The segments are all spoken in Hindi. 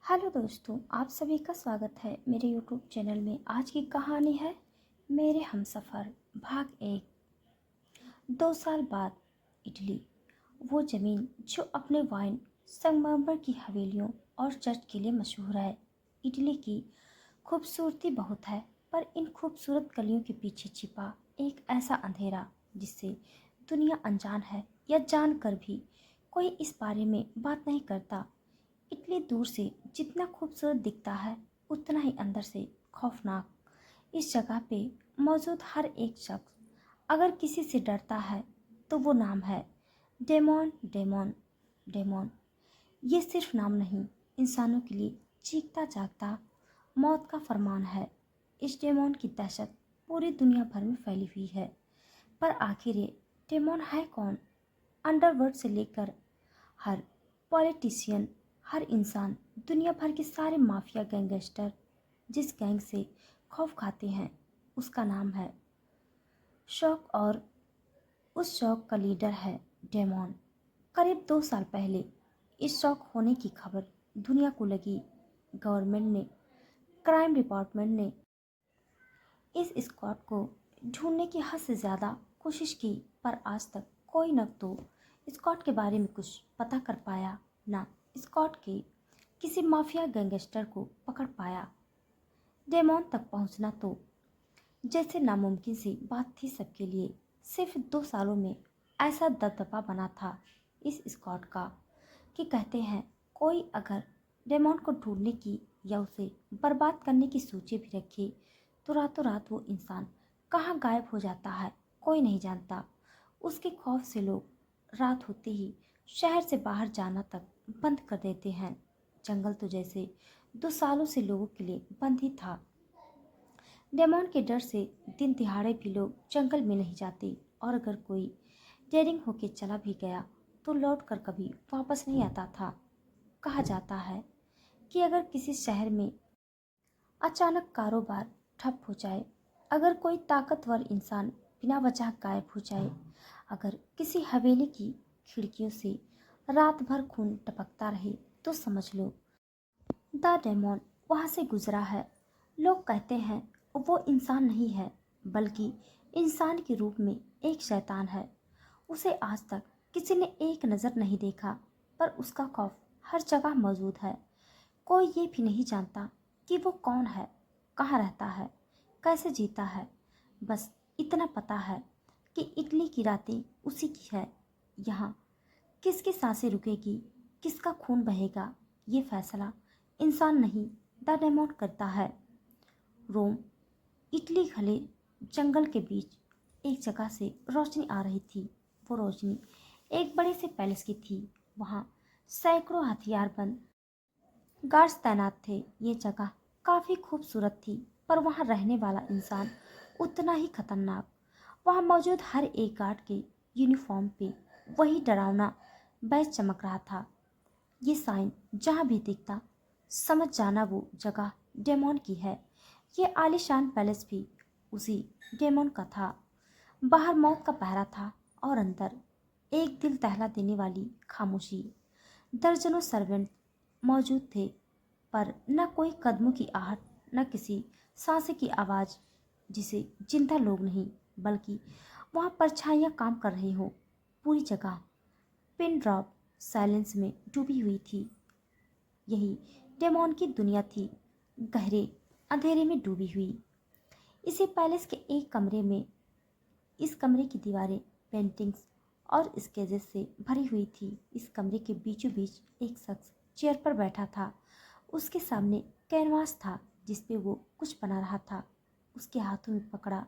हेलो दोस्तों, आप सभी का स्वागत है मेरे यूट्यूब चैनल में। आज की कहानी है मेरे हमसफ़र भाग 2 साल बाद इटली। वो ज़मीन जो अपने वाइन, संगमरमर की हवेलियों और चर्च के लिए मशहूर है। इटली की खूबसूरती बहुत है, पर इन खूबसूरत गलियों के पीछे छिपा एक ऐसा अंधेरा जिससे दुनिया अनजान है, या जानकर भी कोई इस बारे में बात नहीं करता। इटली दूर से जितना खूबसूरत दिखता है, उतना ही अंदर से खौफनाक। इस जगह पे मौजूद हर एक शख्स अगर किसी से डरता है तो वो नाम है डेमोन। डेमोन डेमोन ये सिर्फ नाम नहीं, इंसानों के लिए चीखता जागता मौत का फरमान है। इस डेमोन की दहशत पूरी दुनिया भर में फैली हुई है। पर आखिर ये डेमोन है कौन? अंडरवर्ल्ड से लेकर हर पॉलिटिशियन, हर इंसान, दुनिया भर के सारे माफिया गैंगस्टर जिस गैंग से खौफ खाते हैं, उसका नाम है शौक, और उस शौक का लीडर है डेमोन। करीब 2 साल पहले इस शौक होने की खबर दुनिया को लगी। गवर्नमेंट ने, क्राइम डिपार्टमेंट ने इस स्क्वाड को ढूंढने की हद से ज़्यादा कोशिश की, पर आज तक कोई न तो स्क्वाड के बारे में कुछ पता कर पाया, ना स्क्वाड के किसी माफिया गैंगस्टर को पकड़ पाया। डेमोन तक पहुंचना तो जैसे नामुमकिन सी बात थी सबके लिए। सिर्फ 2 सालों में ऐसा दबदबा बना था इस स्क्वाड का कि कहते हैं कोई अगर डेमोन को ढूंढने की या उसे बर्बाद करने की सोचे भी रखे तो रातों रात वो इंसान कहाँ गायब हो जाता है, कोई नहीं जानता। उसके खौफ से लोग रात होते ही शहर से बाहर जाना तक बंद कर देते हैं। जंगल तो जैसे 2 सालों से लोगों के लिए बंद ही था। डेमोन के डर से दिन दिहाड़े भी लोग जंगल में नहीं जाते, और अगर कोई डेयरिंग होके चला भी गया तो लौट कर कभी वापस नहीं आता था। कहा जाता है कि अगर किसी शहर में अचानक कारोबार ठप हो जाए, अगर कोई ताकतवर इंसान बिना वजह गायब हो जाए, अगर किसी हवेली की खिड़कियों से रात भर खून टपकता रहे, तो समझ लो द डेमोन वहां से गुजरा है। लोग कहते हैं वो इंसान नहीं है, बल्कि इंसान के रूप में एक शैतान है। उसे आज तक किसी ने एक नज़र नहीं देखा, पर उसका खौफ हर जगह मौजूद है। कोई ये भी नहीं जानता कि वो कौन है, कहाँ रहता है, कैसे जीता है। बस इतना पता है कि इटली की रातें उसी की है। यहाँ किसकी सांसें रुकेगी, किसका खून बहेगा, ये फैसला इंसान नहीं, द डेमोन करता है। रोम, इटली घले जंगल के बीच एक जगह से रोशनी आ रही थी। वो रोशनी एक बड़े से पैलेस की थी। वहाँ सैकड़ों हथियारबंद गार्ड्स तैनात थे। ये जगह काफ़ी खूबसूरत थी, पर वहाँ रहने वाला इंसान उतना ही खतरनाक। वहाँ मौजूद हर एक गार्ड के यूनिफॉर्म पे वही डरावना बैज चमक रहा था। ये साइन जहाँ भी दिखता, समझ जाना वो जगह डेमोन की है। ये आलीशान पैलेस भी उसी डेमोन का था। बाहर मौत का पहरा था, और अंदर एक दिल दहला देने वाली खामोशी। दर्जनों सर्वेंट मौजूद थे, पर न कोई कदमों की आहट, न किसी सांसें की आवाज़ जिसे जिंदा लोग नहीं, बल्कि वहाँ परछाइयाँ काम कर रही हो। पूरी जगह पिन ड्रॉप साइलेंस में डूबी हुई थी। यही डेमोन की दुनिया थी, गहरे अंधेरे में डूबी हुई। इसी पैलेस के एक कमरे में, इस कमरे की दीवारें पेंटिंग्स और स्केचेस से भरी हुई थी। इस कमरे के बीचों बीच एक शख्स चेयर पर बैठा था। उसके सामने कैनवास था जिस पे वो कुछ बना रहा था। उसके हाथों में पकड़ा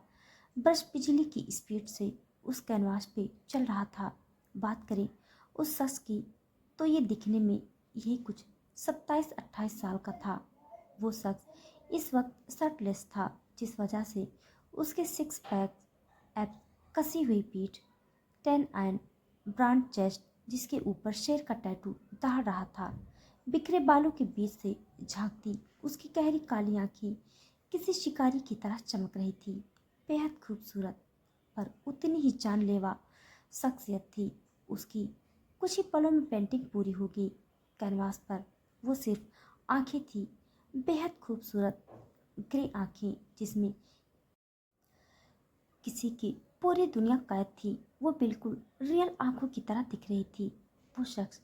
ब्रश बिजली की स्पीड से उस कैनवास पे चल रहा था। बात करें उस शख्स की, तो ये दिखने में यही कुछ 27-28 साल का था। वो शख्स इस वक्त शर्टलेस था, जिस वजह से उसके सिक्स पैक एब्स, कसी हुई पीठ, 10 आयन ब्रांड चेस्ट, जिसके ऊपर शेर का टैटू दहाड़ रहा था। बिखरे बालों के बीच से झांकती उसकी गहरी काली आंखें किसी शिकारी की तरह चमक रही थी। बेहद खूबसूरत, पर उतनी ही जानलेवा शख्सियत थी उसकी। कुछ ही पलों में पेंटिंग पूरी होगी। कैनवास पर वो सिर्फ आंखें थी बेहद खूबसूरत ग्रे आंखें जिसमें किसी की पूरी दुनिया कैद थी। वो बिल्कुल रियल आंखों की तरह दिख रही थी। वो शख्स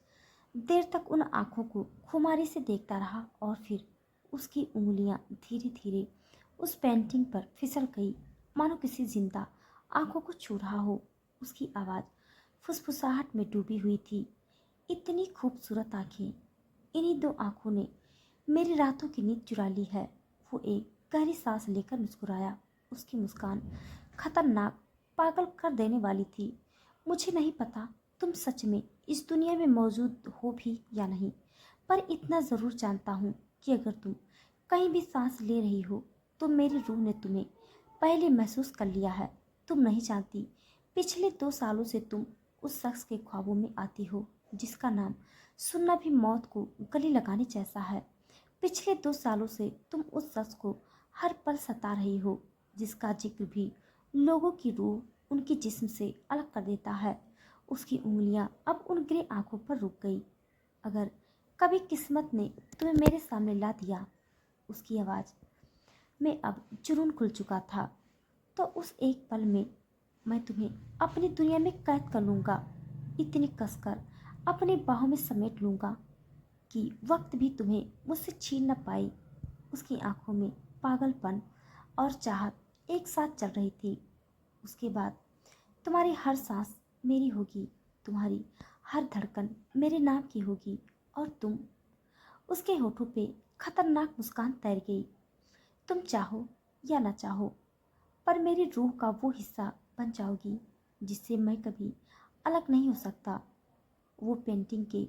देर तक उन आंखों को खुमारी से देखता रहा और फिर उसकी उंगलियां धीरे धीरे उस पेंटिंग पर फिसल गई, मानो किसी जिंदा आंखों को छू रहा हो। उसकी आवाज़ फुसफुसाहट में डूबी हुई थी। इतनी खूबसूरत आंखें, इन्हीं दो आंखों ने मेरी रातों की नींद चुरा ली है। वो एक गहरी सांस लेकर मुस्कुराया। उसकी मुस्कान खतरनाक, पागल कर देने वाली थी। मुझे नहीं पता तुम सच में इस दुनिया में मौजूद हो भी या नहीं, पर इतना ज़रूर जानता हूँ कि अगर तुम कहीं भी सांस ले रही हो तो मेरी रूह ने तुम्हें पहले महसूस कर लिया है। तुम नहीं जानती, पिछले 2 सालों से तुम उस शख्स के ख्वाबों में आती हो जिसका नाम सुनना भी मौत को गले लगाने जैसा है। पिछले 2 सालों से तुम उस शख्स को हर पल सता रही हो जिसका जिक्र भी लोगों की रूह उनके जिस्म से अलग कर देता है। उसकी उंगलियां अब उन ग्रे आंखों पर रुक गई। अगर कभी किस्मत ने तुम्हें मेरे सामने ला दिया, उसकी आवाज़ में अब जुनून खुल चुका था, तो उस एक पल में मैं तुम्हें अपनी दुनिया में कैद कर लूँगा, इतनी कसकर अपनी बाहों में समेट लूँगा कि वक्त भी तुम्हें मुझसे छीन न पाए। उसकी आंखों में पागलपन और चाहत एक साथ चल रही थी। उसके बाद तुम्हारी हर सांस मेरी होगी, तुम्हारी हर धड़कन मेरे नाम की होगी और तुम। उसके होठों पे खतरनाक मुस्कान तैर गई। तुम चाहो या ना चाहो, पर मेरी रूह का वो हिस्सा बन जाओगी जिससे मैं कभी अलग नहीं हो सकता। वो पेंटिंग के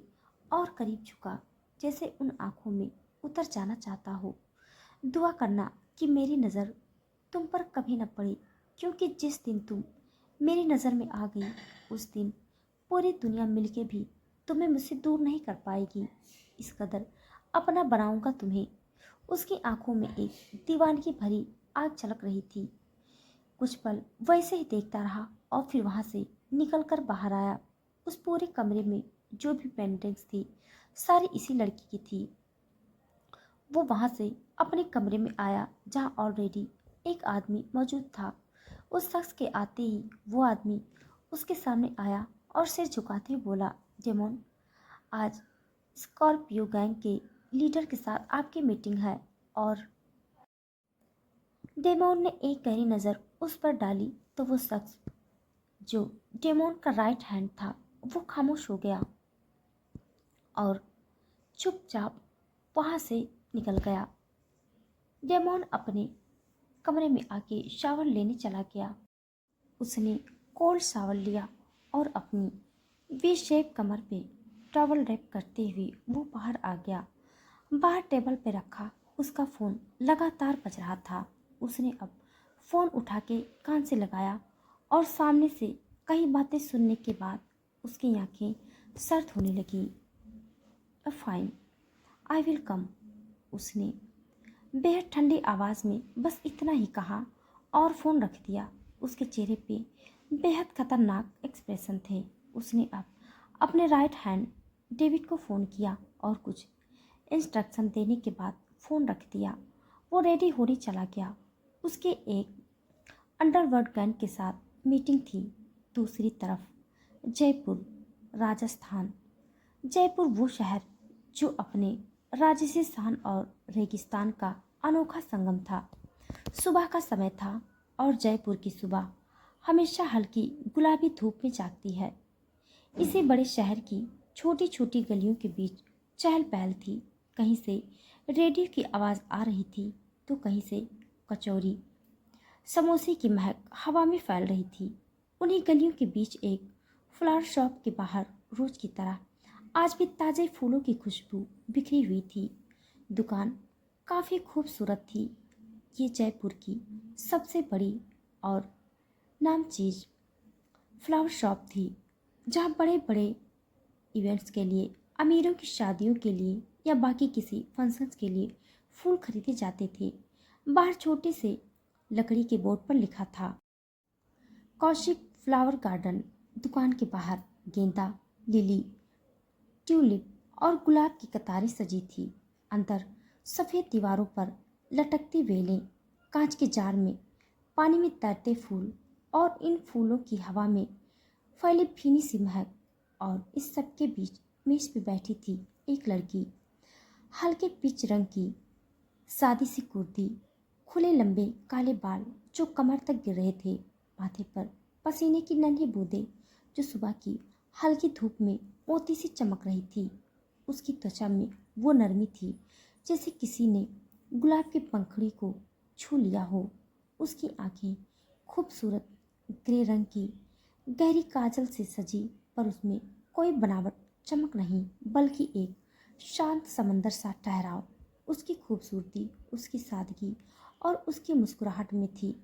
और करीब झुका, जैसे उन आंखों में उतर जाना चाहता हो। दुआ करना कि मेरी नज़र तुम पर कभी न पड़े, क्योंकि जिस दिन तुम मेरी नज़र में आ गई उस दिन पूरी दुनिया मिलके भी तुम्हें मुझसे दूर नहीं कर पाएगी। इस कदर अपना बनाऊंगा तुम्हें। उसकी आंखों में एक दीवानगी भरी आग झलक रही थी। कुछ पल वैसे ही देखता रहा और फिर वहां से निकलकर बाहर आया। उस पूरे कमरे में जो भी पेंटिंग्स थी सारी इसी लड़की की थी। वो वहां से अपने कमरे में आया जहां ऑलरेडी एक आदमी मौजूद था। उस शख्स के आते ही वो आदमी उसके सामने आया और सिर झुकाते हुए बोला, डेमोन, आज स्कॉर्पियो गैंग के लीडर के साथ आपकी मीटिंग है। और डेमोन ने एक गहरी नज़र उस पर डाली तो वो शख्स जो डेमोन का राइट हैंड था वो खामोश हो गया और चुपचाप वहां से निकल गया। डेमोन अपने कमरे में आके शावर लेने चला गया। उसने कोल्ड शावर लिया और अपनी वी शेप कमर पे टॉवल रैप करते हुए वो बाहर आ गया। बाहर टेबल पे रखा उसका फ़ोन लगातार बज रहा था। उसने अब फ़ोन उठा के कान से लगाया और सामने से कई बातें सुनने के बाद उसकी आंखें सर्द होने लगी। फाइन, आई विल कम, उसने बेहद ठंडी आवाज़ में बस इतना ही कहा और फ़ोन रख दिया। उसके चेहरे पे बेहद खतरनाक एक्सप्रेशन थे। उसने अब अपने राइट हैंड डेविड को फ़ोन किया और कुछ इंस्ट्रक्शन देने के बाद फ़ोन रख दिया। वो रेडी होने चला गया। उसके एक अंडरवर्ल्ड गैंग के साथ मीटिंग थी। दूसरी तरफ जयपुर, राजस्थान। जयपुर वो शहर जो अपने राजसी शान और रेगिस्तान का अनोखा संगम था। सुबह का समय था और जयपुर की सुबह हमेशा हल्की गुलाबी धूप में जागती है। इसी बड़े शहर की छोटी छोटी गलियों के बीच चहल पहल थी। कहीं से रेडियो की आवाज़ आ रही थी तो कहीं से कचौरी समोसे की महक हवा में फैल रही थी। उन्हीं गलियों के बीच एक फ्लावर शॉप के बाहर रोज की तरह आज भी ताज़े फूलों की खुशबू बिखरी हुई थी। दुकान काफ़ी खूबसूरत थी। ये जयपुर की सबसे बड़ी और नामचीज फ्लावर शॉप थी जहाँ बड़े बड़े इवेंट्स के लिए, अमीरों की शादियों के लिए या बाकी किसी फंक्शंस के लिए फूल खरीदे जाते थे। बाहर छोटे से लकड़ी के बोर्ड पर लिखा था, कौशिक फ्लावर गार्डन। दुकान के बाहर गेंदा, लिली, ट्यूलिप और गुलाब की कतारें सजी थी। अंदर सफ़ेद दीवारों पर लटकती वेलें, कांच के जार में पानी में तैरते फूल और इन फूलों की हवा में फैली भीनी सी महक। और इस सब के बीच मेज पे बैठी थी एक लड़की, हल्के पीच रंग की सादी सी कुर्ती, खुले लंबे काले बाल जो कमर तक गिर रहे थे, माथे पर पसीने की नन्ही बूंदें जो सुबह की हल्की धूप में मोती सी चमक रही थी। उसकी त्वचा में वो नरमी थी जैसे किसी ने गुलाब की पंखुड़ी को छू लिया हो। उसकी आंखें खूबसूरत ग्रे रंग की गहरी काजल से सजी, पर उसमें कोई बनावट चमक नहीं, बल्कि एक शांत समंदर सा ठहराव उसकी खूबसूरती, उसकी सादगी और उसकी मुस्कुराहट में थी।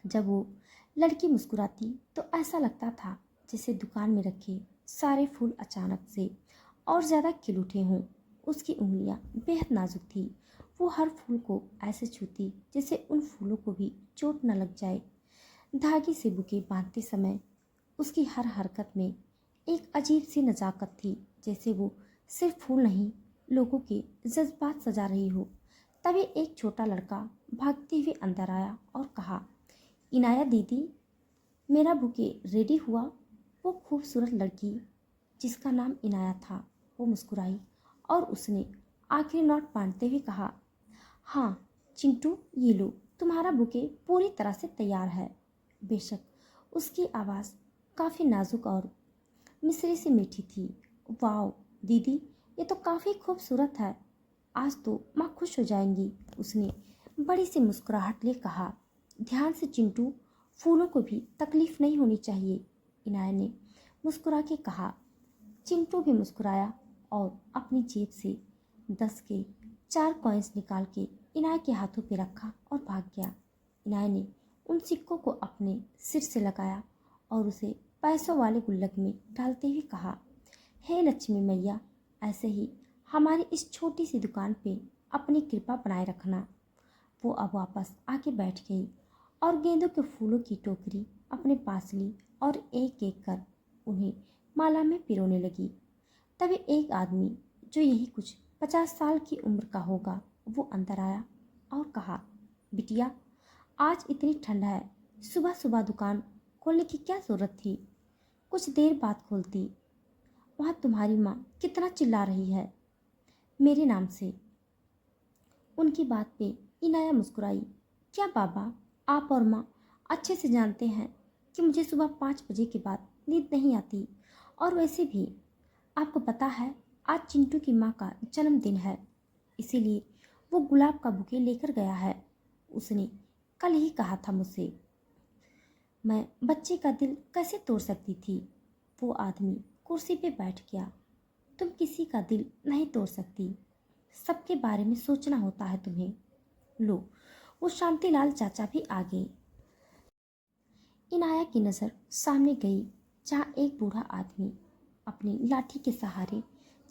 जब वो लड़की मुस्कुराती तो ऐसा लगता था जैसे दुकान में रखे सारे फूल अचानक से और ज़्यादा खिल उठे हों। उसकी उंगलियां बेहद नाजुक थी। वो हर फूल को ऐसे छूती जैसे उन फूलों को भी चोट न लग जाए। धागे से बुके बांधते समय उसकी हर हरकत में एक अजीब सी नज़ाकत थी, जैसे वो सिर्फ फूल नहीं, लोगों के जज्बात सजा रही हो। तभी एक छोटा लड़का भागते हुए अंदर आया और कहा, इनाया दीदी, मेरा बुके रेडी हुआ। वो खूबसूरत लड़की जिसका नाम इनाया था, वो मुस्कुराई और उसने आखिरी नोट बांधते हुए कहा, हाँ चिंटू, ये लो, तुम्हारा बुके पूरी तरह से तैयार है। बेशक उसकी आवाज़ काफ़ी नाजुक और मिश्री सी मीठी थी। वाह दीदी, ये तो काफ़ी खूबसूरत है। आज तो माँ खुश हो जाएंगी, उसने बड़ी सी मुस्कुराहट ले कहा। ध्यान से चिंटू, फूलों को भी तकलीफ नहीं होनी चाहिए, इनाया ने मुस्कुरा के कहा। चिंटू भी मुस्कुराया और अपनी जेब से 10 के 4 कॉइन्स निकाल के इनाया के हाथों पे रखा और भाग गया। इनाया ने उन सिक्कों को अपने सिर से लगाया और उसे पैसों वाले गुल्लक में डालते हुए कहा, हे लक्ष्मी मैया, ऐसे ही हमारी इस छोटी सी दुकान पे अपनी कृपा बनाए रखना। वो अब वापस आके बैठ गई और गेंदों के फूलों की टोकरी अपने पास ली और एक एक कर उन्हें माला में पिरोने लगी। तभी एक आदमी जो यही कुछ 50 साल की उम्र का होगा, वो अंदर आया और कहा, बिटिया, आज इतनी ठंड है, सुबह सुबह दुकान खोलने की क्या ज़रूरत थी? कुछ देर बाद खोलती। वहाँ तुम्हारी माँ कितना चिल्ला रही है मेरे नाम से। उनकी बात पे इनाया मुस्कुराई। क्या बाबा, आप और माँ अच्छे से जानते हैं कि मुझे सुबह 5 बजे के बाद नींद नहीं आती, और वैसे भी आपको पता है आज चिंटू की माँ का जन्मदिन है, इसीलिए वो गुलाब का बुके लेकर गया है। उसने कल ही कहा था मुझसे। मैं बच्चे का दिल कैसे तोड़ सकती थी? वो आदमी कुर्सी पे बैठ गया। तुम किसी का दिल नहीं तोड़ सकती, सबके बारे में सोचना होता है तुम्हें। लो, वो शांतिलाल चाचा भी आ गए। इनाया की नज़र सामने गई, जहाँ एक बूढ़ा आदमी अपनी लाठी के सहारे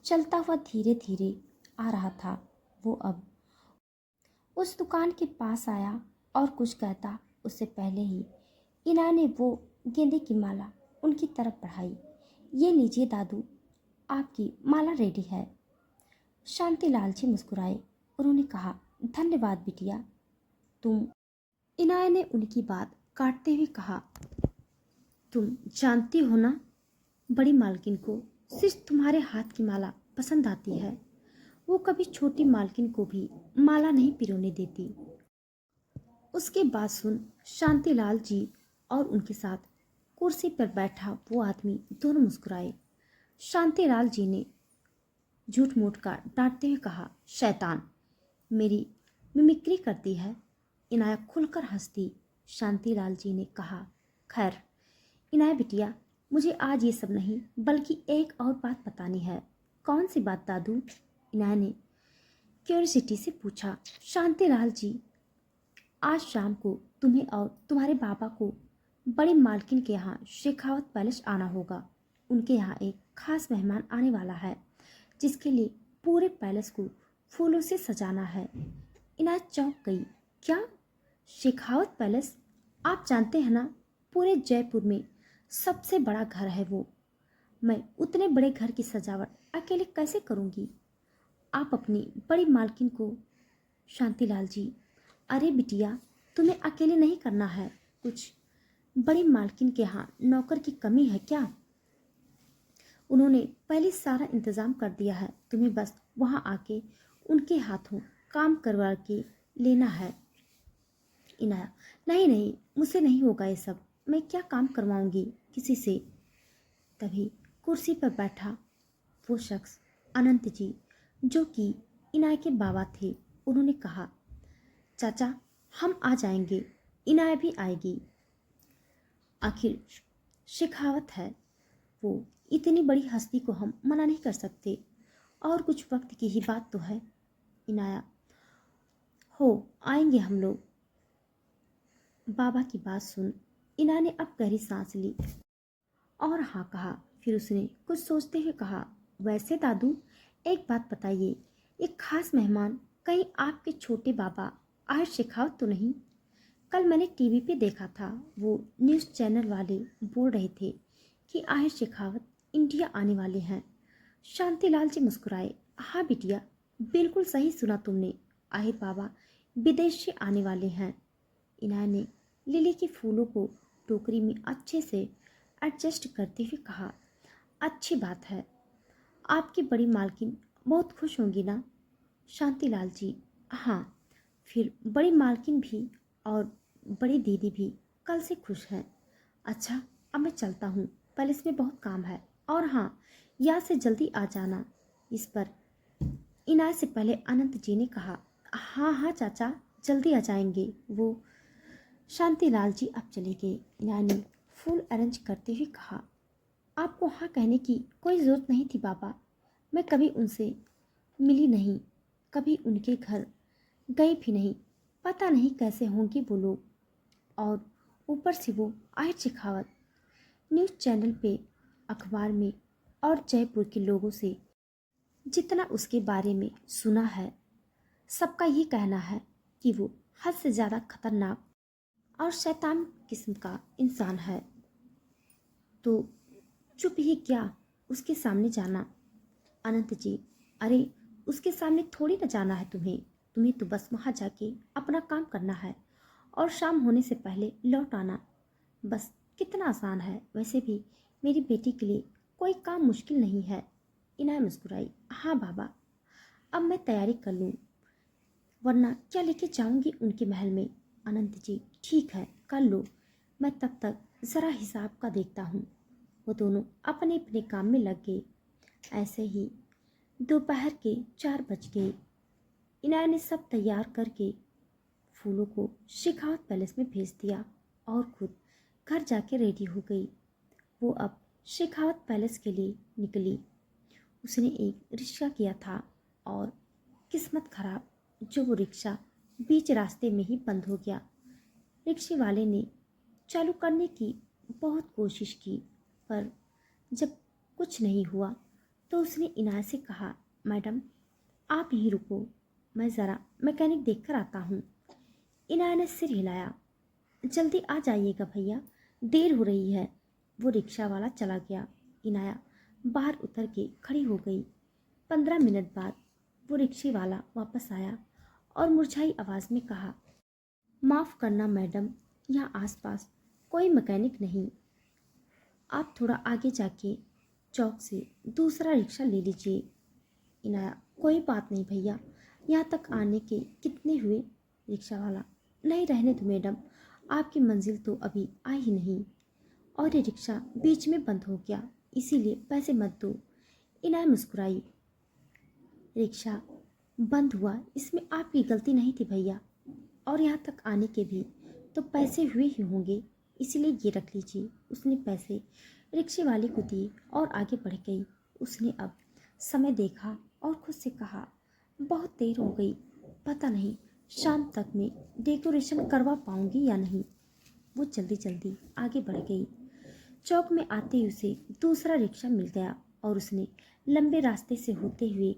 चलता हुआ धीरे धीरे आ रहा था। वो अब उस दुकान के पास आया और कुछ कहता उससे पहले ही इनाया ने वो गेंदे की माला उनकी तरफ बढ़ाई। ये लीजिए दादू, आपकी माला रेडी है। शांतिलाल जी मुस्कुराए। उन्होंने कहा, धन्यवाद बिटिया। तुम, इनाया ने उनकी बात काटते हुए कहा, तुम जानती हो ना, बड़ी मालकिन को सिर्फ तुम्हारे हाथ की माला पसंद आती है। वो कभी छोटी मालकिन को भी माला नहीं पिरोने देती। उसके बात सुन शांतिलाल जी और उनके साथ कुर्सी पर बैठा वो आदमी दोनों मुस्कुराए। शांतिलाल जी ने झूठ मूठ का डांटते हुए कहा, शैतान, मेरी मिमिक्री करती है। इनाया खुलकर हंसती। शांतिलाल जी ने कहा, खैर इनाया बिटिया, मुझे आज ये सब नहीं बल्कि एक और बात बतानी है। कौन सी बात दादू? इनाया ने क्यूरियोसिटी से पूछा। शांतिलाल जी, आज शाम को तुम्हें और तुम्हारे बाबा को बड़ी मालकिन के यहाँ शेखावत पैलेस आना होगा। उनके यहाँ एक खास मेहमान आने वाला है, जिसके लिए पूरे पैलेस को फूलों से सजाना है। इनाया चौंक गई। क्या? शेखावत पैलेस? आप जानते हैं ना, पूरे जयपुर में सबसे बड़ा घर है वो। मैं उतने बड़े घर की सजावट अकेले कैसे करूँगी? आप अपनी बड़ी मालकिन को। शांतिलाल जी, अरे बिटिया, तुम्हें अकेले नहीं करना है कुछ। बड़ी मालकिन के यहाँ नौकर की कमी है क्या? उन्होंने पहले सारा इंतजाम कर दिया है, तुम्हें बस वहाँ आके उनके हाथों काम करवा के लेना है। इनाया, नहीं नहीं, मुझसे नहीं होगा ये सब, मैं क्या काम करवाऊंगी किसी से। तभी कुर्सी पर बैठा वो शख्स अनंत जी, जो कि इनाया के बाबा थे, उन्होंने कहा, चाचा हम आ जाएंगे, इनाया भी आएगी। आखिर शेखावत है वो, इतनी बड़ी हस्ती को हम मना नहीं कर सकते, और कुछ वक्त की ही बात तो है। इनाया, हो आएंगे हम लोग। बाबा की बात सुन इनाया ने अब गहरी सांस ली और हाँ कहा। फिर उसने कुछ सोचते हुए कहा, वैसे दादू एक बात बताइए, एक खास मेहमान कहीं आपके छोटे बाबा आहिर शेखावत तो नहीं? कल मैंने टीवी पे देखा था, वो न्यूज़ चैनल वाले बोल रहे थे कि आहिर शेखावत इंडिया आने वाले हैं। शांतिलाल जी मुस्कुराए, हाँ बिटिया, बिल्कुल सही सुना तुमने, आहिर बाबा विदेश से आने वाले हैं। इनाया ने लिली के फूलों को टोकरी में अच्छे से एडजस्ट करते हुए कहा, अच्छी बात है, आपकी बड़ी मालकिन बहुत खुश होंगी ना? शांतिलाल जी, हाँ, फिर बड़ी मालकिन भी और बड़ी दीदी भी कल से खुश हैं। अच्छा, अब मैं चलता हूँ, पैलेस में बहुत काम है, और हाँ, यहाँ से जल्दी आ जाना। इस पर इनाय से पहले अनंत जी ने कहा, हाँ हाँ चाचा, जल्दी आ जाएंगे वो। शांतिलाल जी अब चले गए। इनाय ने फूल अरेंज करते हुए कहा, आपको हाँ कहने की कोई ज़रूरत नहीं थी बाबा, मैं कभी उनसे मिली नहीं, कभी उनके घर गई भी नहीं, पता नहीं कैसे होंगे वो लोग। और ऊपर से वो आहिर शेखावत, न्यूज़ चैनल पे, अखबार में और जयपुर के लोगों से जितना उसके बारे में सुना है, सबका ये कहना है कि वो हद से ज़्यादा खतरनाक और शैतान किस्म का इंसान है। तो चुप ही क्या उसके सामने जाना? अनंत जी, अरे उसके सामने थोड़ी ना जाना है तुम्हें, तुम्हें तो बस वहाँ जाके अपना काम करना है और शाम होने से पहले लौट आना, बस। कितना आसान है, वैसे भी मेरी बेटी के लिए कोई काम मुश्किल नहीं है। इनाय मुस्कुराई, हाँ बाबा, अब मैं तैयारी कर लूँ, वरना क्या लेके जाऊंगी उनके महल में। अनंत जी, ठीक है कर लो, मैं तब तक ज़रा हिसाब का देखता हूँ। वो दोनों अपने अपने काम में लग गए। ऐसे ही दोपहर के 4 बज गए। इनाया ने सब तैयार करके फूलों को शेखावत पैलेस में भेज दिया और खुद घर जाके रेडी हो गई। वो अब शेखावत पैलेस के लिए निकली। उसने एक रिक्शा किया था और किस्मत खराब, जो वो रिक्शा बीच रास्ते में ही बंद हो गया। रिक्शे वाले ने चालू करने की बहुत कोशिश की, पर जब कुछ नहीं हुआ तो उसने इनाया से कहा, मैडम आप यहीं रुको, मैं ज़रा मैकेनिक देख कर आता हूँ। इनाया ने सिर हिलाया, जल्दी आ जाइएगा भैया, देर हो रही है। वो रिक्शा वाला चला गया। इनाया बाहर उतर के खड़ी हो गई। 15 मिनट बाद वो रिक्शे वाला वापस आया और मुरझाई आवाज़ में कहा, माफ़ करना मैडम, यहाँ आसपास कोई मैकेनिक नहीं, आप थोड़ा आगे जाके चौक से दूसरा रिक्शा ले लीजिए। इनाया, कोई बात नहीं भैया, यहाँ तक आने के कितने हुए? रिक्शा वाला, नहीं रहने दो मैडम, आपकी मंजिल तो अभी आई ही नहीं, और ये रिक्शा बीच में बंद हो गया, इसीलिए पैसे मत दो। इनाया मुस्कुराई, रिक्शा बंद हुआ इसमें आपकी गलती नहीं थी भैया, और यहाँ तक आने के भी तो पैसे हुए ही होंगे, इसीलिए ये रख लीजिए। उसने पैसे रिक्शे वाले को दिए और आगे बढ़ गई। उसने अब समय देखा और खुद से कहा, बहुत देर हो गई, पता नहीं शाम तक मैं डेकोरेशन करवा पाऊंगी या नहीं। वो जल्दी जल्दी आगे बढ़ गई। चौक में आते ही उसे दूसरा रिक्शा मिल गया और उसने लंबे रास्ते से होते हुए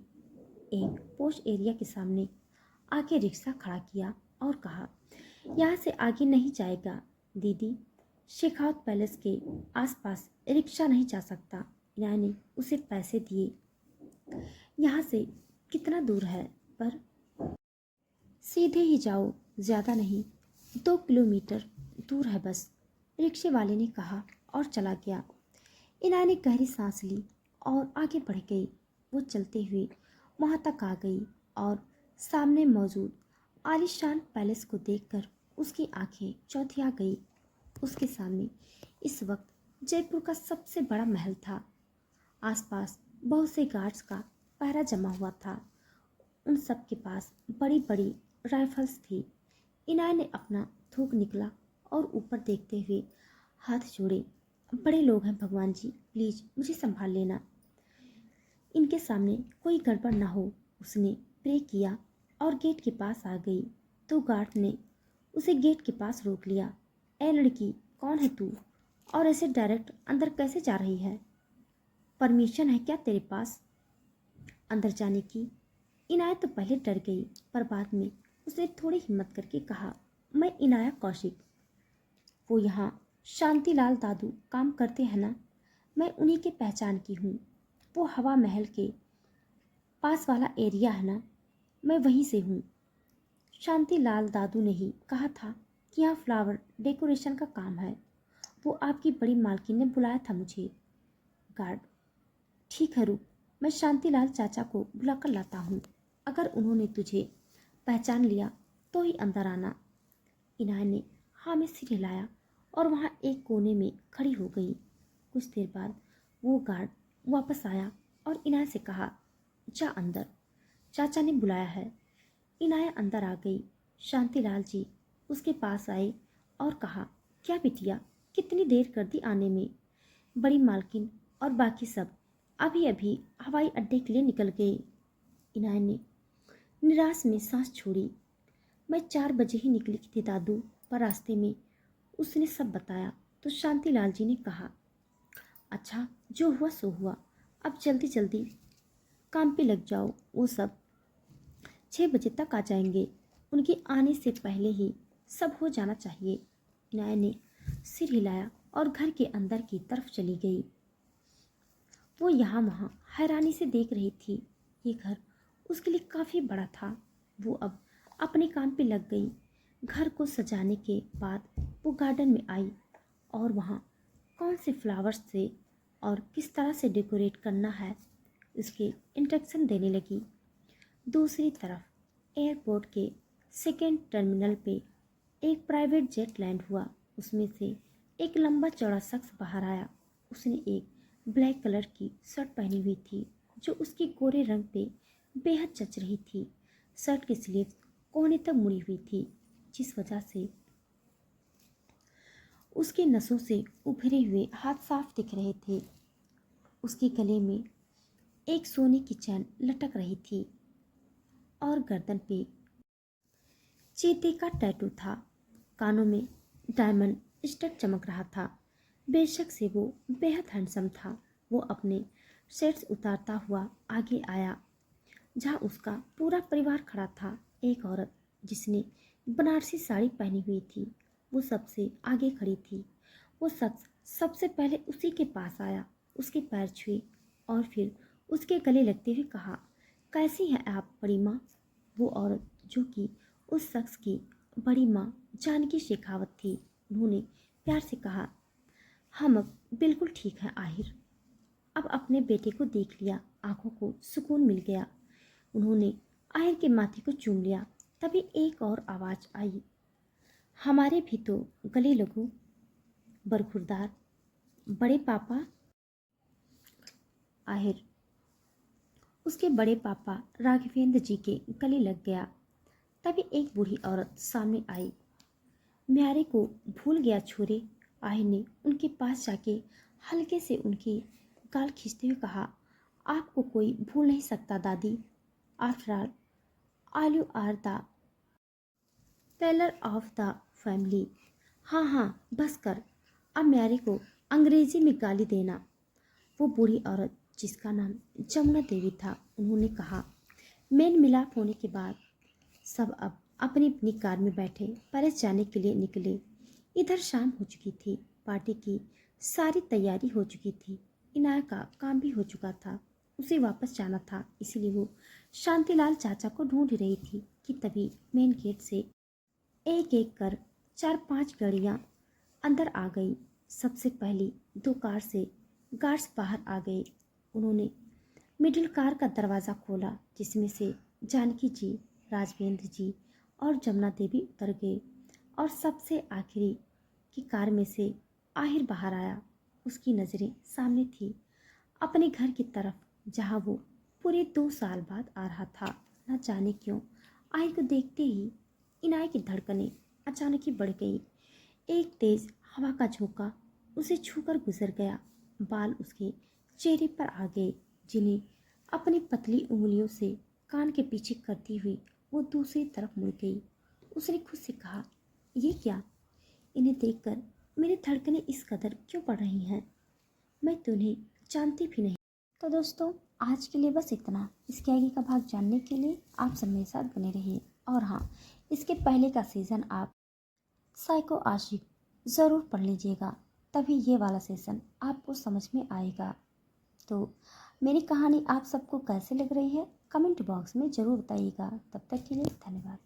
एक पोश एरिया के सामने आके रिक्शा खड़ा किया और कहा, यहाँ से आगे नहीं जाएगा दीदी, शेखावत पैलेस के आसपास रिक्शा नहीं जा सकता। इनाया ने उसे पैसे दिए। यहाँ से कितना दूर है? पर सीधे ही जाओ, ज़्यादा नहीं, 2 किलोमीटर दूर है बस, रिक्शे वाले ने कहा और चला गया। इनाय ने गहरी सांस ली और आगे बढ़ गई। वो चलते हुए वहाँ तक आ गई और सामने मौजूद आलीशान पैलेस को देखकर उसकी आंखें चौंधिया गई। उसके सामने इस वक्त जयपुर का सबसे बड़ा महल था। आसपास बहुत से गार्ड्स का पहरा जमा हुआ था। उन सब के पास बड़ी बड़ी राइफल्स थी। इनाय ने अपना थूक निकला और ऊपर देखते हुए हाथ जोड़े। बड़े लोग हैं भगवान जी, प्लीज मुझे संभाल लेना, इनके सामने कोई गड़बड़ ना हो। उसने प्रे किया और गेट के पास आ गई तो गार्ड ने उसे गेट के पास रोक लिया। ए लड़की, कौन है तू और ऐसे डायरेक्ट अंदर कैसे जा रही है? परमिशन है क्या तेरे पास अंदर जाने की? इनाया तो पहले डर गई पर बाद में उसने थोड़ी हिम्मत करके कहा, मैं इनाया कौशिक। वो यहाँ शांतिलाल दादू काम करते हैं ना, मैं उन्हीं के पहचान की हूँ। वो हवा महल के पास वाला एरिया है ना, मैं वहीं से हूँ। शांतिलाल दादू ने ही कहा था कि यहाँ फ्लावर डेकोरेशन का काम है। वो आपकी बड़ी मालकिन ने बुलाया था मुझे। गार्ड, ठीक है रुक, मैं शांतिलाल चाचा को बुलाकर लाता हूँ। अगर उन्होंने तुझे पहचान लिया तो ही अंदर आना। इनाय ने हाँ में सिर हिलाया और वहाँ एक कोने में खड़ी हो गई। कुछ देर बाद वो गार्ड वापस आया और इनाय से कहा, जा अंदर, चाचा ने बुलाया है। इनाया अंदर आ गई। शांतिलाल जी उसके पास आए और कहा, क्या बिटिया, कितनी देर कर दी आने में? बड़ी मालकिन और बाकी सब अभी अभी हवाई अड्डे के लिए निकल गए। इनाय ने निराश में सांस छोड़ी। मैं 4 बजे ही निकली थी दादू, पर रास्ते में उसने सब बताया तो शांतिलाल जी ने कहा, अच्छा जो हुआ सो हुआ, अब जल्दी जल्दी काम पे लग जाओ। वो सब 6 बजे तक आ जाएंगे, उनके आने से पहले ही सब हो जाना चाहिए। इनाया ने सिर हिलाया और घर के अंदर की तरफ चली गई। वो यहाँ वहाँ हैरानी से देख रही थी। ये घर उसके लिए काफ़ी बड़ा था। वो अब अपने काम पे लग गई। घर को सजाने के बाद वो गार्डन में आई और वहाँ कौन से फ्लावर्स से और किस तरह से डेकोरेट करना है उसके इंस्ट्रक्शन देने लगी। दूसरी तरफ एयरपोर्ट के सेकेंड टर्मिनल पे एक प्राइवेट जेट लैंड हुआ। उसमें से एक लंबा चौड़ा शख्स बाहर आया। उसने एक ब्लैक कलर की शर्ट पहनी हुई थी जो उसके गोरे रंग पे बेहद जच रही थी। शर्ट की स्लीव्स कोहनी तक मुड़ी हुई थी जिस वजह से उसके नसों से उभरे हुए हाथ साफ दिख रहे थे। उसके गले में एक सोने की चैन लटक रही थी और गर्दन पे चीते का टैटू था। कानों में डायमंड स्टड चमक रहा था। बेशक से वो बेहद हैंडसम था। वो अपने सेट्स उतारता हुआ आगे आया जहाँ उसका पूरा परिवार खड़ा था। एक औरत जिसने बनारसी साड़ी पहनी हुई थी वो सबसे आगे खड़ी थी। वो शख्स सबसे पहले उसी के पास आया, उसके पैर छुए और फिर उसके गले लगते हुए कहा, कैसी हैं आप बड़ी माँ? वो औरत जो कि उस शख्स की बड़ी माँ जानकी शेखावत थी, उन्होंने प्यार से कहा, हम अब बिल्कुल ठीक हैं आहिर। अब अपने बेटे को देख लिया, आंखों को सुकून मिल गया। उन्होंने आहिर के माथे को चूम लिया। तभी एक और आवाज़ आई, हमारे भी तो गले लगो बरखुरदार बड़े पापा। आहिर उसके बड़े पापा राघवेंद्र जी के गले लग गया। तभी एक बूढ़ी औरत सामने आई। म्यारे को भूल गया छोरे। आहिर ने उनके पास जाके हल्के से उनकी गाल खींचते हुए कहा, आपको कोई भूल नहीं सकता दादी। After all you are the pillar of the family. हाँ हाँ बस कर, अब म्यारे को अंग्रेजी में गाली देना। वो बूढ़ी औरत जिसका नाम जमुना देवी था, उन्होंने कहा। मेल मिलाप होने के बाद सब अब अपनी अपनी कार में बैठे पैलेस जाने के लिए निकले। इधर शाम हो चुकी थी, पार्टी की सारी तैयारी हो चुकी थी, इनाया का काम भी हो चुका था। उसे वापस जाना था, इसलिए वो शांतिलाल चाचा को ढूंढ रही थी कि तभी मेन गेट से एक एक कर 4-5 गाड़ियां अंदर आ गई। सबसे पहली 2 कार से गार्ड्स बाहर आ गए। उन्होंने मिडिल कार का दरवाज़ा खोला, जिसमें से जानकी जी, राजवेंद्र जी और जमुना देवी उतर गए और सबसे आखिरी की कार में से आहिर बाहर आया। उसकी नज़रें सामने थी, अपने घर की तरफ, जहां वो पूरे 2 साल बाद आ रहा था। न जाने क्यों आहिर को देखते ही इनाय की धड़कनें अचानक ही बढ़ गई। एक तेज हवा का झोंका उसे छूकर गुजर गया। बाल उसके चेहरे पर आ गए, जिन्हें अपनी पतली उंगलियों से कान के पीछे करती हुई वो दूसरी तरफ मुड़ गई। उसने खुद से कहा, ये क्या? इन्हें देखकर मेरी धड़कनें इस कदर क्यों बढ़ रही हैं? मैं तुम्हें जानती भी नहीं। तो दोस्तों, आज के लिए बस इतना। इसके आगे का भाग जानने के लिए आप सब मेरे साथ बने रहिए। और हाँ, इसके पहले का सीज़न आप साइको आशिक ज़रूर पढ़ लीजिएगा, तभी ये वाला सेशन आपको समझ में आएगा। तो मेरी कहानी आप सबको कैसे लग रही है, कमेंट बॉक्स में ज़रूर बताइएगा। तब तक के लिए धन्यवाद।